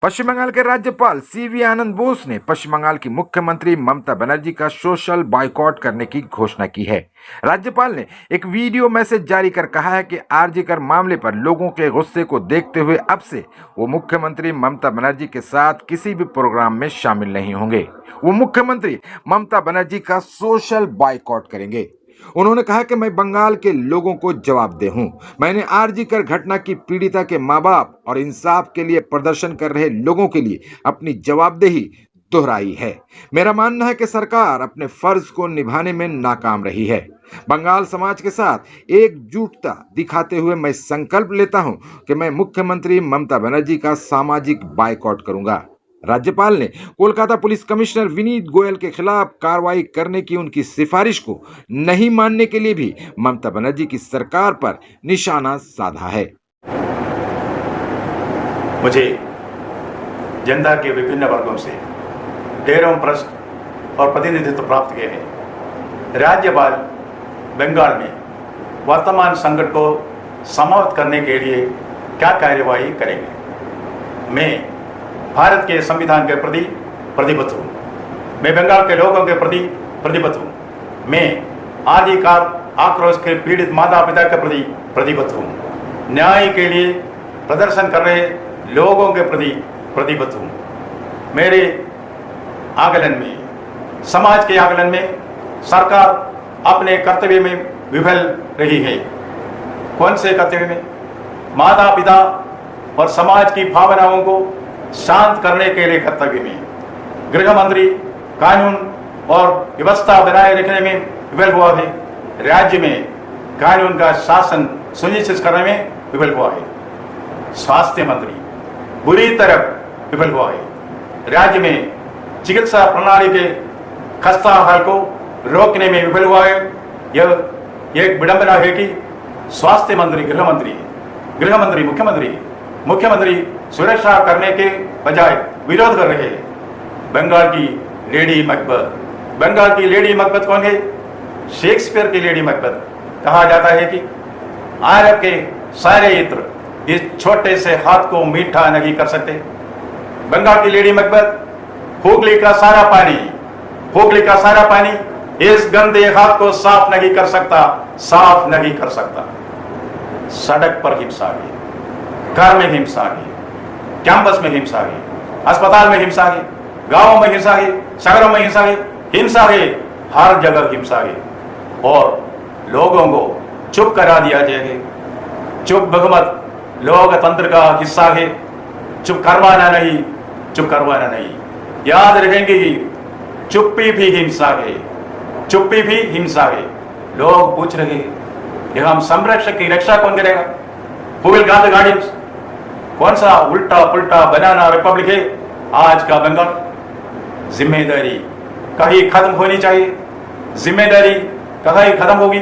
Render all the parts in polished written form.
पश्चिम बंगाल के राज्यपाल सीवी आनंद बोस ने पश्चिम बंगाल की मुख्यमंत्री ममता बनर्जी का सोशल बॉयकॉट करने की घोषणा की है। राज्यपाल ने एक वीडियो मैसेज जारी कर कहा है कि आरजी कर मामले पर लोगों के गुस्से को देखते हुए अब से वो मुख्यमंत्री ममता बनर्जी के साथ किसी भी प्रोग्राम में शामिल नहीं होंगे। वो मुख्यमंत्री ममता बनर्जी का सोशल बॉयकॉट करेंगे। उन्होंने कहा कि मैं बंगाल के लोगों को जवाबदेह हूं। मैंने आरजी कर घटना की पीड़िता के मां बाप और इंसाफ के लिए प्रदर्शन कर रहे लोगों के लिए अपनी जवाबदेही दोहराई है। मेरा मानना है कि सरकार अपने फर्ज को निभाने में नाकाम रही है। बंगाल समाज के साथ एकजुटता दिखाते हुए मैं संकल्प लेता हूं कि मैं मुख्यमंत्री ममता बनर्जी का सामाजिक बायकॉट करूंगा। राज्यपाल ने कोलकाता पुलिस कमिश्नर विनीत गोयल के खिलाफ कार्रवाई करने की उनकी सिफारिश को नहीं मानने के लिए भी ममता बनर्जी की सरकार पर निशाना साधा है। मुझे जनता के विभिन्न वर्गों से ढेरों प्रश्न और प्रतिनिधित्व प्राप्त किए हैं। राज्यपाल बंगाल में वर्तमान संकट को समाप्त करने के लिए क्या कार्यवाही करेंगे। मैं भारत के संविधान के प्रति प्रतिबद्ध हूँ। मैं बंगाल के लोगों के प्रति प्रतिबद्ध हूँ। मैं आदिकाल आक्रोश के पीड़ित माता पिता के प्रति प्रतिबद्ध हूँ। न्याय के लिए प्रदर्शन कर रहे लोगों के प्रति प्रतिबद्ध हूँ। मेरे आकलन में, समाज के आकलन में सरकार अपने कर्तव्य में विफल रही है। कौन से कर्तव्य में? माता पिता और समाज की भावनाओं को शांत करने के लिए कर्तव्य में। गृह मंत्री कानून और व्यवस्था बनाए रखने में विफल हुआ है। राज्य में कानून का शासन सुनिश्चित करने में विफल हुआ है। स्वास्थ्य मंत्री बुरी तरह विफल हुआ है। राज्य में चिकित्सा प्रणाली के खस्ता हाल को रोकने में विफल हुआ है। यह एक विडंबना है कि स्वास्थ्य मंत्री गृह मंत्री मुख्यमंत्री सुरक्षा करने के बजाय विरोध कर रहे हैं। बंगाल की लेडी मकबत कौन है? शेक्सपियर की लेडी मकबत। कहा जाता है कि अरब के सारे इत्र इस छोटे से हाथ को मीठा नहीं कर सकते। बंगाल की लेडी मकबत हुगली का सारा पानी इस गंदे हाथ को साफ नहीं कर सकता। सड़क पर हिंसा है, घर में हिंसा है, कैंपस में हिंसा है, अस्पताल में हिंसा है, गांवों में हिंसा है, शहरों में हिंसा है, हर जगह हिंसा है। और लोगों को चुप करा दिया जाएगा। चुप बहुमत लोकतंत्र का हिस्सा है। चुप करवाना नहीं। याद रखेंगे कि चुप्पी भी हिंसा है। लोग पूछ रहे हैं कि हम संरक्षक की रक्षा कौन करेगा? Who will guard the guardians? कौन सा उल्टा पुल्टा बनाना रिपब्लिक है आज का बंगाल? जिम्मेदारी कहीं खत्म होनी चाहिए। जिम्मेदारी कहीं खत्म होगी।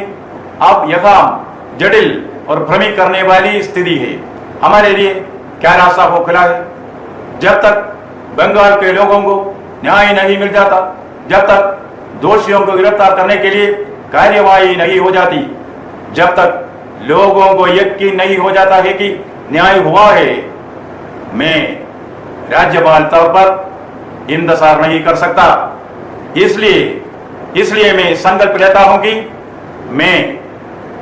अब यहां जटिल और भ्रमित करने वाली स्थिति है। हमारे लिए क्या रास्ता हो खुला है? जब तक बंगाल के लोगों को न्याय नहीं मिल जाता, जब तक दोषियों को गिरफ्तार करने के लिए कार्यवाही नहीं हो जाती, जब तक लोगों को यकीन नहीं हो जाता है कि न्याय हुआ है, मैं राज्यपाल तौर पर इंतजार नहीं कर सकता। इसलिए मैं संकल्प लेता हूं कि मैं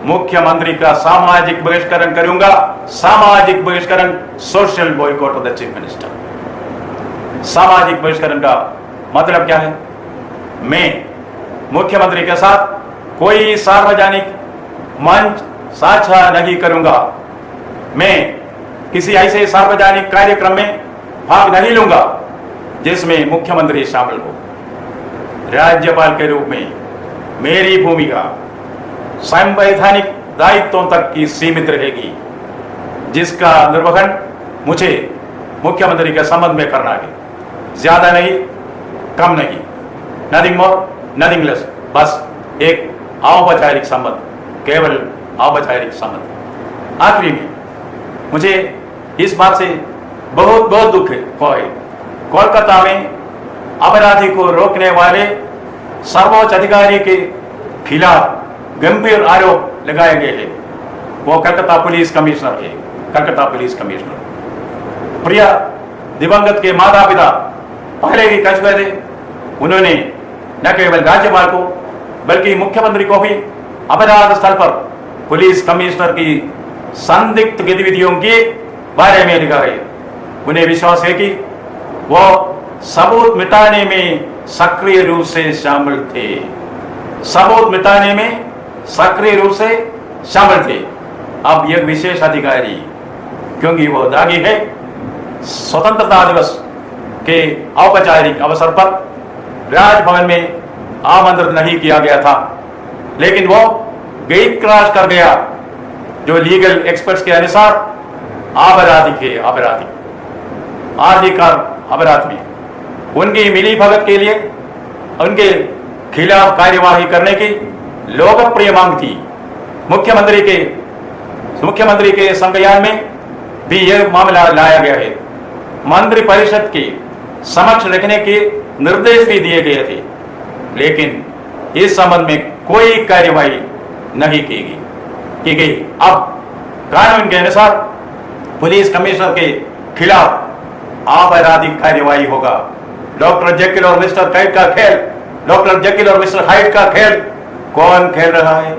मुख्यमंत्री का सामाजिक बहिष्करण करूंगा। सामाजिक बहिष्करण, social boycott of the chief minister. सामाजिक बहिष्करण का मतलब क्या है? मैं मुख्यमंत्री के साथ कोई सार्वजनिक मंच साझा नहीं करूंगा। मैं किसी ऐसे सार्वजनिक कार्यक्रम में भाग नहीं लूंगा जिसमें मुख्यमंत्री शामिल हो। राज्यपाल के रूप में मेरी भूमिका संवैधानिक दायित्वों तक की सीमित रहेगी, जिसका निर्वहन मुझे मुख्यमंत्री के संबंध में करना है। ज्यादा नहीं, कम नहीं, नथिंग मोर नथिंग लेस, बस एक औपचारिक संबंध, केवल औपचारिक संबंध। आखिरी में मुझे इस बात से बहुत दुख है। कोलकाता में अपराधी को रोकने वाले सर्वोच्च अधिकारी के खिलाफ गंभीर आरोप लगाए गए हैं। वो कलकत्ता पुलिस कमिश्नर है। प्रिया दिवंगत के माता पिता पहले ही कह चुके थे। उन्होंने न केवल राज्यपाल को बल्कि मुख्यमंत्री को भी अपराध स्थल पर पुलिस कमिश्नर की संदिग्ध गतिविधियों के बारे में लिखा है। उन्हें विश्वास है कि वो सबूत मिटाने में सक्रिय रूप से शामिल थे, सबूत मिटाने में सक्रिय रूप से शामिल थे। अब यह विशेष अधिकारी, क्योंकि वो दागी है, स्वतंत्रता दिवस के औपचारिक अवसर पर राजभवन में आमंत्रित नहीं किया गया था, लेकिन वो गेट क्रॉस कर गया, जो लीगल एक्सपर्ट्स के अनुसार अपराधी थे। आधिकार अपराध में उनकी मिली भगत के लिए उनके खिलाफ कार्यवाही करने की लोकप्रिय मांग थी। मुख्यमंत्री के संज्ञान में भी यह मामला लाया गया है। मंत्रिपरिषद के समक्ष रखने के निर्देश भी दिए गए थे, लेकिन इस संबंध में कोई कार्यवाही नहीं की गई। अब कानून के अनुसार पुलिस कमिश्नर के खिलाफ आपराधिक कार्यवाही होगा। डॉक्टर जेकिल और मिस्टर हाइड का खेल, डॉक्टर जेकिल और मिस्टर हाइड का खेल कौन खेल रहा है?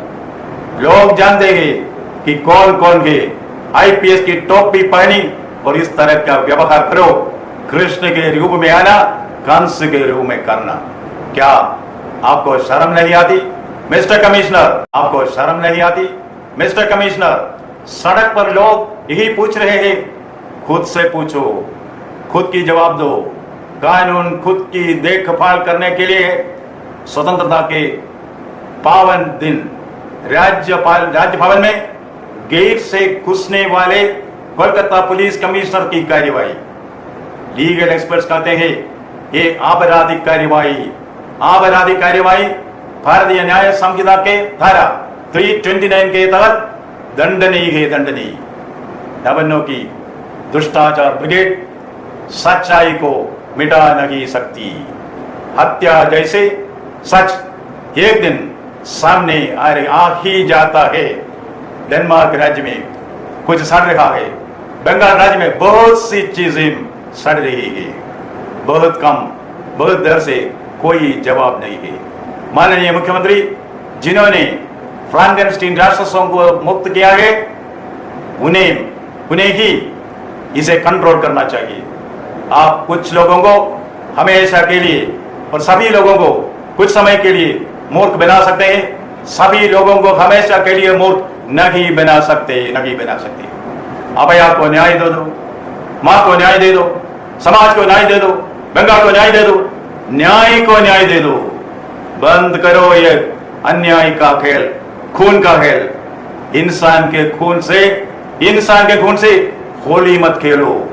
लोग जानते हैं कि कौन कौन है। आईपीएस की टोपी पहनी और इस तरह का व्यवहार करो, कृष्ण के रूप में आना, कंस के रूप में करना। क्या आपको शर्म नहीं आती मिस्टर कमिश्नर? आपको शर्म नहीं आती मिस्टर कमिश्नर? सड़क पर लोग यही पूछ रहे हैं, खुद से पूछो, खुद की जवाब दो। कानून खुद की देखभाल करने के लिए स्वतंत्रता के पावन दिन राजभवन में गेट से घुसने वाले कोलकाता पुलिस कमिश्नर की कार्यवाही, लीगल एक्सपर्ट्स कहते हैं ये आपराधिक कार्यवाही भारतीय न्याय संहिता के धारा 329 के तहत दंडनीय है। दंडनीय नवन्नों की दुष्टाचार ब्रिगेड सच्चाई को मिटा नहीं सकती। हत्या जैसे सच एक दिन सामने आ ही जाता है। डेनमार्क राज्य में कुछ सड़ रहा है, बंगाल राज्य में बहुत सी चीजें सड़ रही है, बहुत कम, बहुत देर से कोई जवाब नहीं है। माननीय मुख्यमंत्री जिन्होंने फ्रांकेनस्टीन राक्षसों को मुक्त किया है, उन्हें ही इसे कंट्रोल करना चाहिए। आप कुछ लोगों को हमेशा के लिए और सभी लोगों को कुछ समय के लिए मूर्ख बना सकते हैं, सभी लोगों को हमेशा के लिए मूर्ख नहीं बना सकते। अभया को न्याय दे दो, मां को न्याय दे दो, समाज को न्याय दे दो, बंगाल को न्याय दे दो, न्याय को न्याय दे दो। बंद करो ये अन्याय का खेल, खून का खेल। इंसान के खून से होली मत खेलो।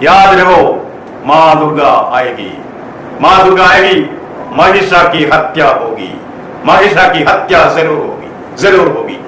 याद रहो, मां दुर्गा आएगी, महिषा की हत्या होगी, महिषा की हत्या जरूर होगी।